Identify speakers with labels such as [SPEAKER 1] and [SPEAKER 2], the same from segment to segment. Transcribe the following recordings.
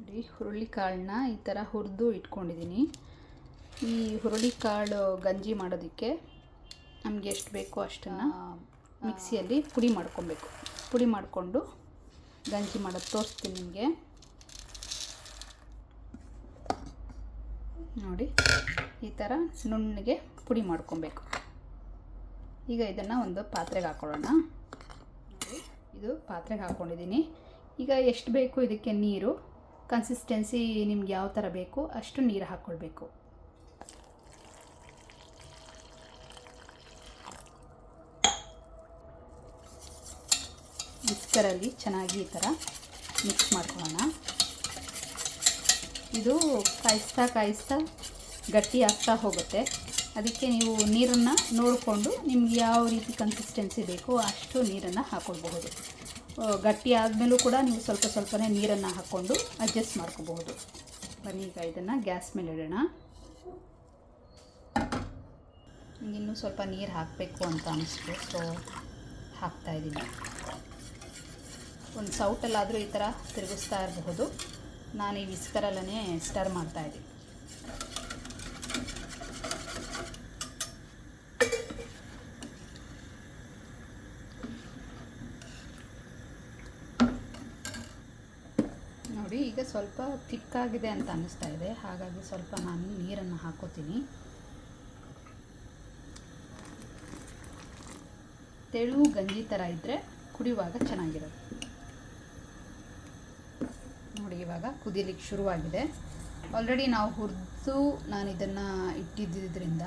[SPEAKER 1] ನೋಡಿ, ಹುರುಳಿಕಾಳನ್ನ ಈ ಥರ ಹುರಿದು ಇಟ್ಕೊಂಡಿದ್ದೀನಿ. ಈ ಹುರುಳಿಕಾಳು ಗಂಜಿ ಮಾಡೋದಕ್ಕೆ ನಮಗೆ ಎಷ್ಟು ಬೇಕೋ ಅಷ್ಟನ್ನು ಮಿಕ್ಸಿಯಲ್ಲಿ ಪುಡಿ ಮಾಡ್ಕೊಬೇಕು. ಪುಡಿ ಮಾಡಿಕೊಂಡು ಗಂಜಿ ಮಾಡೋದು ತೋರಿಸ್ತೀನಿ ನಿಮಗೆ. ನೋಡಿ, ಈ ಥರ ನುಣ್ಣಗೆ ಪುಡಿ ಮಾಡ್ಕೊಬೇಕು. ಈಗ ಇದನ್ನು ಒಂದು ಪಾತ್ರೆಗೆ ಹಾಕ್ಕೊಳ್ಳೋಣ. ನೋಡಿ, ಇದು ಪಾತ್ರೆಗೆ ಹಾಕ್ಕೊಂಡಿದ್ದೀನಿ. ಈಗ ಎಷ್ಟು ಬೇಕು ಇದಕ್ಕೆ ನೀರು, ಕನ್ಸಿಸ್ಟೆನ್ಸಿ ನಿಮ್ಗೆ ಯಾವ ಥರ ಬೇಕು ಅಷ್ಟು ನೀರು ಹಾಕ್ಕೊಳ್ಬೇಕು. ಮಿಕ್ಸರಲ್ಲಿ ಚೆನ್ನಾಗಿ ಈ ಥರ ಮಿಕ್ಸ್ ಮಾಡ್ಕೊಳ್ಳೋಣ. ಇದು ಕಾಯಿಸ್ತಾ ಗಟ್ಟಿ ಆಗ್ತಾ ಹೋಗುತ್ತೆ. ಅದಕ್ಕೆ ನೀವು ನೀರನ್ನು ನೋಡಿಕೊಂಡು ನಿಮ್ಗೆ ಯಾವ ರೀತಿ ಕನ್ಸಿಸ್ಟೆನ್ಸಿ ಬೇಕೋ ಅಷ್ಟು ನೀರನ್ನು ಹಾಕ್ಕೊಳ್ಬಹುದು. ಗಟ್ಟಿ ಆದಮೇಲೂ ಕೂಡ ನೀವು ಸ್ವಲ್ಪನೇ ನೀರನ್ನು ಹಾಕ್ಕೊಂಡು ಅಡ್ಜಸ್ಟ್ ಮಾಡ್ಕೋಬಹುದು. ಬನ್ನಿ, ಈಗ ಇದನ್ನು ಗ್ಯಾಸ್ ಮೇಲೆ ಇಡೋಣ. ಇನ್ನೂ ಸ್ವಲ್ಪ ನೀರು ಹಾಕಬೇಕು ಅಂತ ಅನಿಸ್ತು, ಸೊ ಹಾಕ್ತಾಯಿದ್ದೀನಿ. ಒಂದು ಸೌಟಲ್ಲಾದರೂ ಈ ಥರ ತಿರುಗಿಸ್ತಾ ಇರಬಹುದು. ನಾನು ಈ ವಿಸ್ಕರಲ್ಲೇ ಸ್ಟರ್ ಮಾಡ್ತಾಯಿದ್ದೀನಿ. ನೋಡಿ, ಈಗ ಸ್ವಲ್ಪ ತಿಕ್ಕಾಗಿದೆ ಅಂತ ಅನ್ನಿಸ್ತಾ ಇದೆ. ಹಾಗಾಗಿ ಸ್ವಲ್ಪ ನಾನು ನೀರನ್ನು ಹಾಕೋತೀನಿ. ತೆಳು ಗಂಜಿ ಥರ ಇದ್ದರೆ ಕುಡಿಯುವಾಗ ಚೆನ್ನಾಗಿರುತ್ತೆ. ನೋಡಿ, ಇವಾಗ ಕುದಿಲಿಕ್ಕೆ ಶುರುವಾಗಿದೆ. ಆಲ್ರೆಡಿ ನಾವು ಹುರಿದು ನಾನು ಇದನ್ನು ಇಟ್ಟಿದ್ದರಿಂದ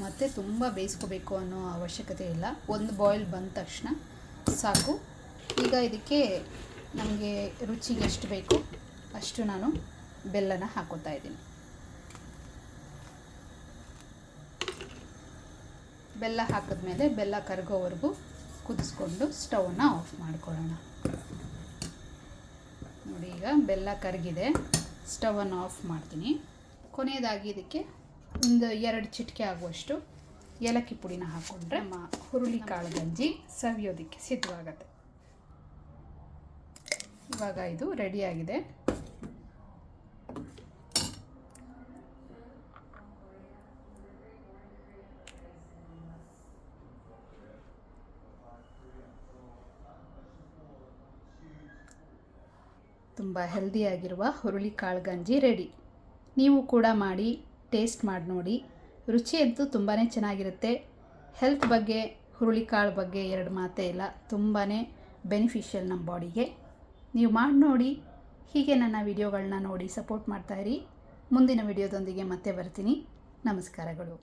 [SPEAKER 1] ಮತ್ತೆ ತುಂಬ ಬೇಯಿಸ್ಕೋಬೇಕು ಅನ್ನೋ ಅವಶ್ಯಕತೆ ಇಲ್ಲ. ಒಂದು ಬಾಯ್ಲ್ ಬಂದ ತಕ್ಷಣ ಸಾಕು. ಈಗ ಇದಕ್ಕೆ ನಮಗೆ ರುಚಿಗೆ ಎಷ್ಟು ಬೇಕು ಅಷ್ಟು ನಾನು ಬೆಲ್ಲನ ಹಾಕೋತಾ ಇದ್ದೀನಿ. ಬೆಲ್ಲ ಹಾಕಿದ್ಮೇಲೆ ಬೆಲ್ಲ ಕರಗೋವರೆಗೂ ಕುದಿಸ್ಕೊಂಡು ಸ್ಟವನ್ನು ಆಫ್ ಮಾಡ್ಕೊಳ್ಳೋಣ. ನೋಡಿ, ಈಗ ಬೆಲ್ಲ ಕರಗಿದೆ. ಸ್ಟವನ್ನು ಆಫ್ ಮಾಡ್ತೀನಿ. ಕೊನೆಯದಾಗಿ ಇದಕ್ಕೆ ಒಂದು 2 ಚಿಟಿಕೆ ಆಗುವಷ್ಟು ಏಲಕ್ಕಿ ಪುಡಿನ ಹಾಕ್ಕೊಂಡ್ರೆ ನಮ್ಮ ಹುರುಳಿಕಾಳು ಗಂಜಿ ಸವಿಯೋದಕ್ಕೆ ಸಿದ್ಧವಾಗುತ್ತೆ. ಇವಾಗ ಇದು ರೆಡಿಯಾಗಿದೆ. ತುಂಬ ಹೆಲ್ದಿಯಾಗಿರುವ ಹುರುಳಿಕಾಳು ಗಂಜಿ ರೆಡಿ. ನೀವು ಕೂಡ ಮಾಡಿ ಟೇಸ್ಟ್ ಮಾಡಿ ನೋಡಿ. ರುಚಿ ಅಂತೂ ತುಂಬಾ ಚೆನ್ನಾಗಿರುತ್ತೆ. ಹೆಲ್ತ್ ಬಗ್ಗೆ, ಹುರುಳಿಕಾಳು ಬಗ್ಗೆ 2 ಮಾತೇ ಇಲ್ಲ. ತುಂಬಾ ಬೆನಿಫಿಷಿಯಲ್ ನಮ್ಮ ಬಾಡಿಗೆ. ನೀವು ಮಾಡಿ ನೋಡಿ. ಹೀಗೆ ನನ್ನ ವಿಡಿಯೋಗಳನ್ನ ನೋಡಿ ಸಪೋರ್ಟ್ ಮಾಡ್ತಾಯಿರಿ. ಮುಂದಿನ ವಿಡಿಯೋದೊಂದಿಗೆ ಮತ್ತೆ ಬರ್ತೀನಿ. ನಮಸ್ಕಾರಗಳು.